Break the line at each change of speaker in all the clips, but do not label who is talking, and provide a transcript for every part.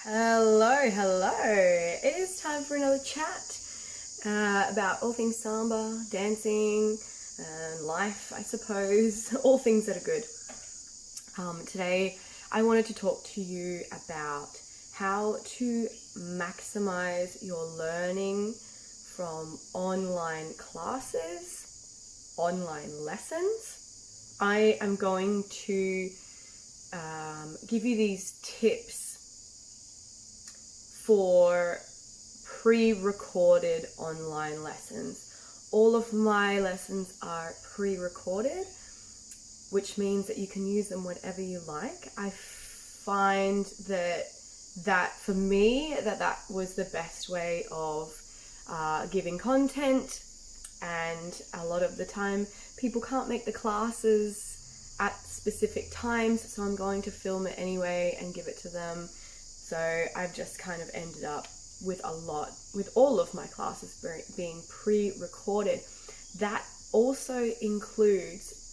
Hello. It is time for another chat about all things samba, dancing, and life, I suppose. All things that are good. Today, I wanted to talk to you about how to maximize your learning from online classes, online lessons. I am going to give you these tips for pre-recorded online lessons. All of my lessons are pre-recorded, which means that you can use them whenever you like. I find that for me, that was the best way of giving content, and a lot of the time people can't make the classes at specific times, so I'm going to film it anyway and give it to them. So I've just kind of ended up with all of my classes being pre-recorded. That also includes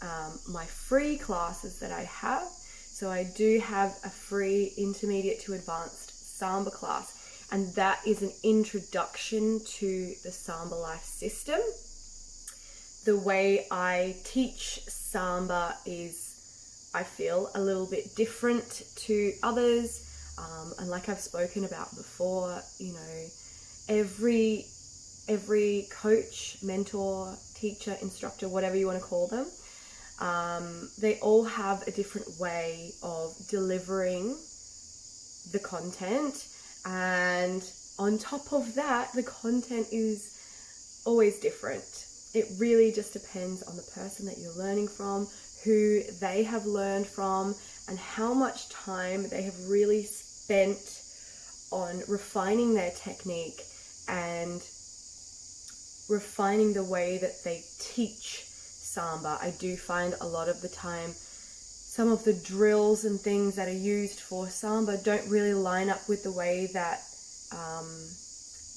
my free classes that I have. So I do have a free intermediate to advanced Samba class, and that is an introduction to the Samba life system. The way I teach Samba is, I feel, a little bit different to others. And like I've spoken about before, you know, every coach, mentor, teacher, instructor, whatever you want to call them, they all have a different way of delivering the content. And on top of that, the content is always different. It really just depends on the person that you're learning from, who they have learned from, and how much time they have really spent on refining their technique and refining the way that they teach Samba. I do find a lot of the time some of the drills and things that are used for Samba don't really line up with the way that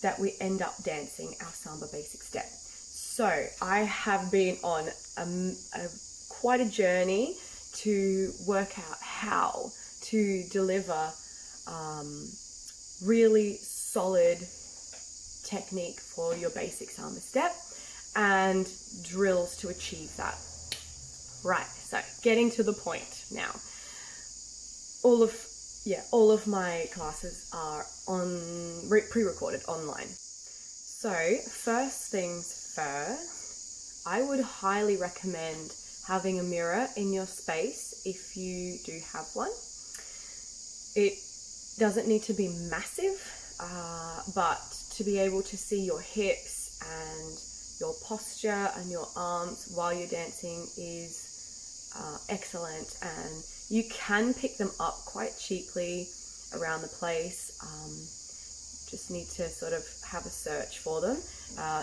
that we end up dancing our Samba basic step. So I have been on quite a journey to work out how to deliver really solid technique for your basic Samba step and drills to achieve that. Right, so getting to the point now. All of my classes are pre-recorded online. So first things first, I would highly recommend having a mirror in your space if you do have one. It doesn't need to be massive, but to be able to see your hips and your posture and your arms while you're dancing is excellent, and you can pick them up quite cheaply around the place. Just need to sort of have a search for them.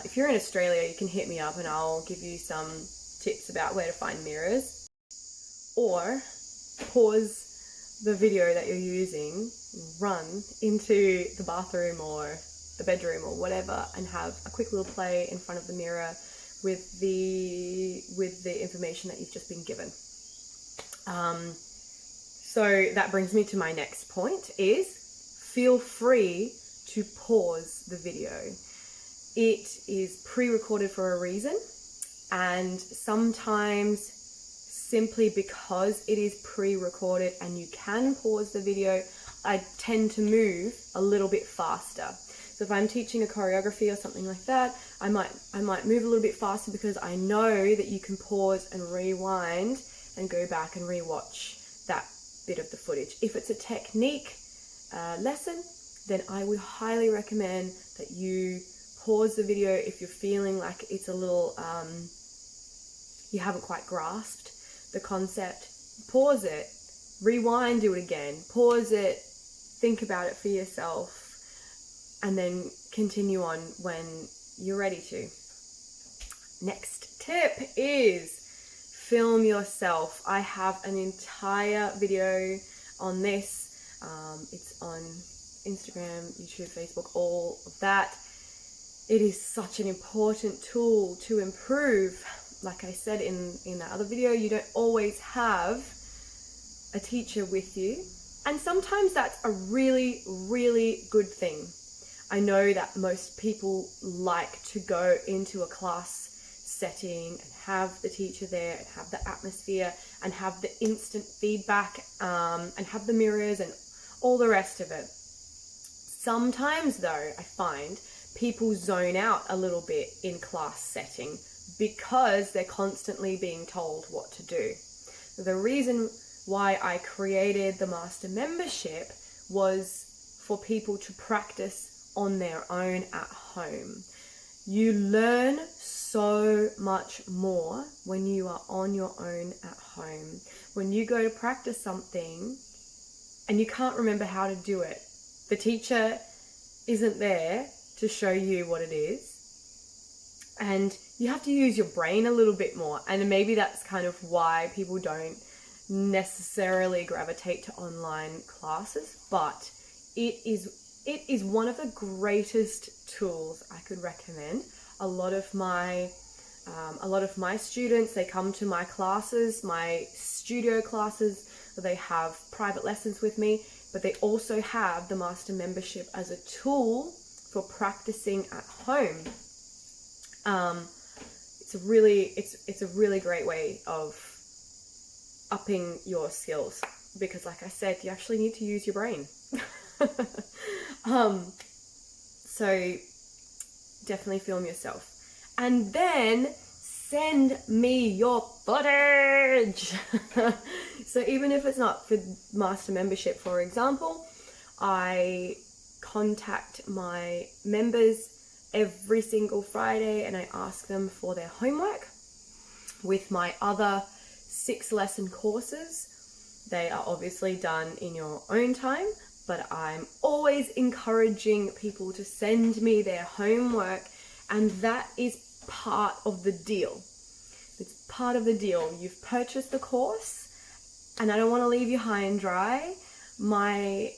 If you're in Australia, you can hit me up and I'll give you some tips about where to find mirrors, or pause the video that you're using, run into the bathroom or the bedroom or whatever and have a quick little play in front of the mirror with the information that you've just been given. So that brings me to my next point, is feel free to pause the video. It is pre-recorded for a reason, and sometimes simply because it is pre-recorded and you can pause the video, I tend to move a little bit faster. So if I'm teaching a choreography or something like that, I might move a little bit faster because I know that you can pause and rewind and go back and rewatch that bit of the footage. If it's a technique lesson, then I would highly recommend that you pause the video if you're feeling like it's a little, you haven't quite grasped the concept. Pause it, rewind, do it again, pause it, think about it for yourself, and then continue on when you're ready to. Next tip is film yourself. I have an entire video on this. It's on Instagram, YouTube, Facebook, all of that. It is such an important tool to improve. Like I said in that other video, you don't always have a teacher with you. And sometimes that's a really, really good thing. I know that most people like to go into a class setting and have the teacher there and have the atmosphere and have the instant feedback and have the mirrors and all the rest of it. Sometimes though, I find people zone out a little bit in class setting because they're constantly being told what to do. The reason why I created the master membership was for people to practice on their own at home. You learn so much more when you are on your own at home. When you go to practice something and you can't remember how to do it, the teacher isn't there to show you what it is, and you have to use your brain a little bit more. And maybe that's kind of why people don't necessarily gravitate to online classes, but it is one of the greatest tools I could recommend. A lot of my students, they come to my classes, my studio classes, they have private lessons with me, but they also have the master membership as a tool for practicing at home. It's a really great way of upping your skills, because like I said, you actually need to use your brain. So definitely film yourself and then send me your footage. So even if it's not for master membership, for example, I contact my members every single Friday and I ask them for their homework. With my other 6 lesson courses, they are obviously done in your own time, but I'm always encouraging people to send me their homework, and that is part of the deal. It's part of the deal. You've purchased the course and I don't want to leave you high and dry. My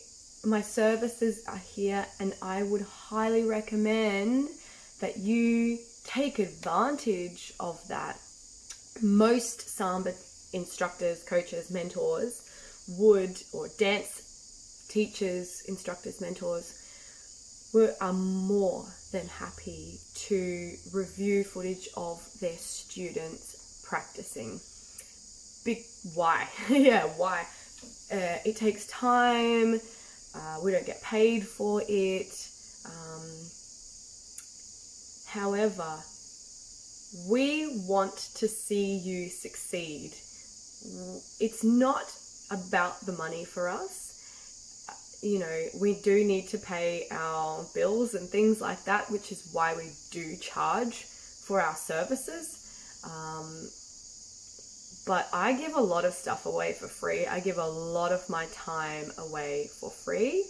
services are here, and I would highly recommend that you take advantage of that. Most Samba instructors, coaches, mentors or dance teachers, instructors, mentors are more than happy to review footage of their students practicing. Why? Yeah, why? It takes time. We don't get paid for it. However, we want to see you succeed. It's not about the money for us. You know, we do need to pay our bills and things like that, which is why we do charge for our services. But I give a lot of stuff away for free. I give a lot of my time away for free.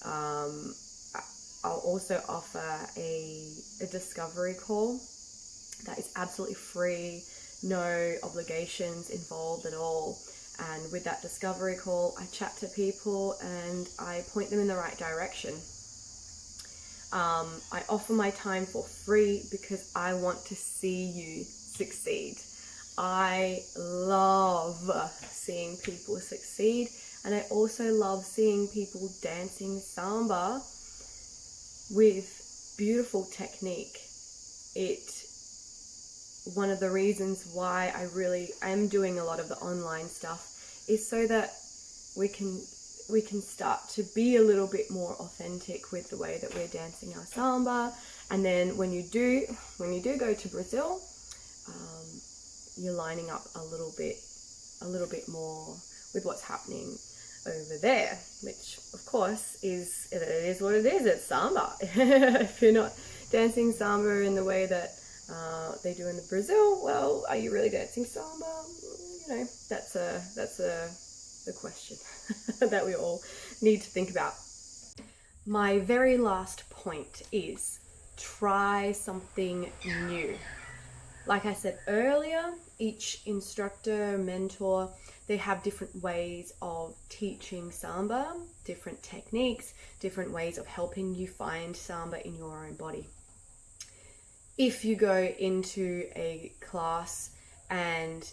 I'll also offer a discovery call that is absolutely free, no obligations involved at all. And with that discovery call, I chat to people and I point them in the right direction. I offer my time for free because I want to see you succeed. I love seeing people succeed, and I also love seeing people dancing Samba with beautiful technique. One of the reasons why I really am doing a lot of the online stuff is so that we can start to be a little bit more authentic with the way that we're dancing our Samba. And then when you do go to Brazil, you're lining up a little bit more with what's happening over there, which of course is what it is. It's Samba. If you're not dancing Samba in the way that they do in Brazil, well, are you really dancing Samba? You know, that's the question that we all need to think about. My very last point is try something new. Like I said earlier, each instructor, mentor, they have different ways of teaching Samba, different techniques, different ways of helping you find Samba in your own body. If you go into a class and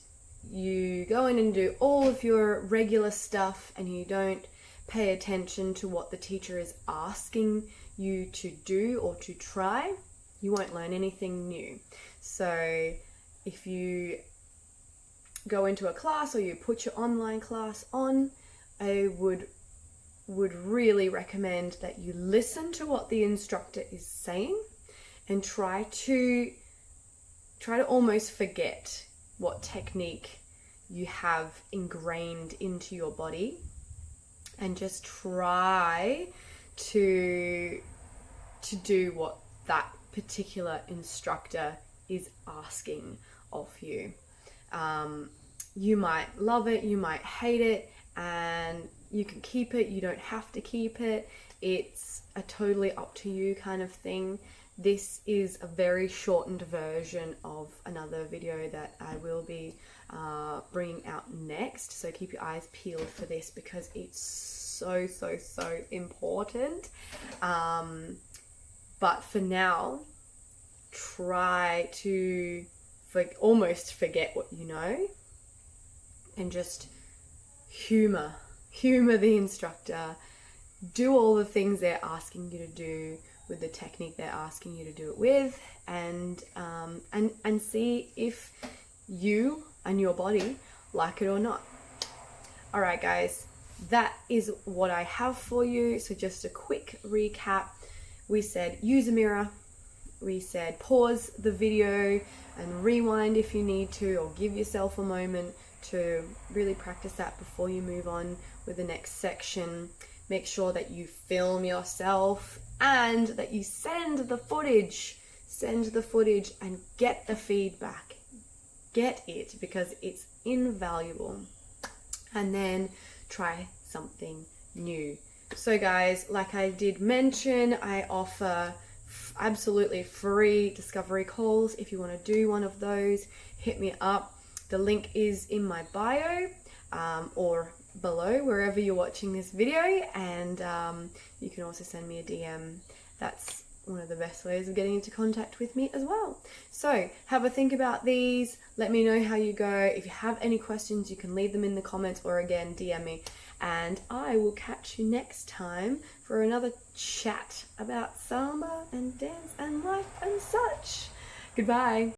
you go in and do all of your regular stuff and you don't pay attention to what the teacher is asking you to do or to try, you won't learn anything new. So if you go into a class or you put your online class on, I would really recommend that you listen to what the instructor is saying and try to almost forget what technique you have ingrained into your body, and just try to do what that particular instructor is asking of you. You might love it, you might hate it, and you can keep it, you don't have to keep it. It's a totally up to you kind of thing. This is a very shortened version of another video that I will be bringing out next. So keep your eyes peeled for this, because it's so important. But for now, try to almost forget what you know and just humor the instructor. Do all the things they're asking you to do with the technique they're asking you to do it with, and see if you and your body like it or not. All right, guys, that is what I have for you. So just a quick recap. We said use a mirror. We said pause the video and rewind if you need to, or give yourself a moment to really practice that before you move on with the next section. Make sure that you film yourself and that you send the footage and get the feedback. Get it, because it's invaluable. And then try something new. So guys, like I did mention, I offer absolutely free discovery calls. If you want to do one of those, hit me up. The link is in my bio, or below wherever you're watching this video, and you can also send me a DM. That's one of the best ways of getting into contact with me as well. So have a think about these. Let me know how you go. If you have any questions, you can leave them in the comments, or again DM me, and I will catch you next time for another chat about samba and dance and life and such. Goodbye.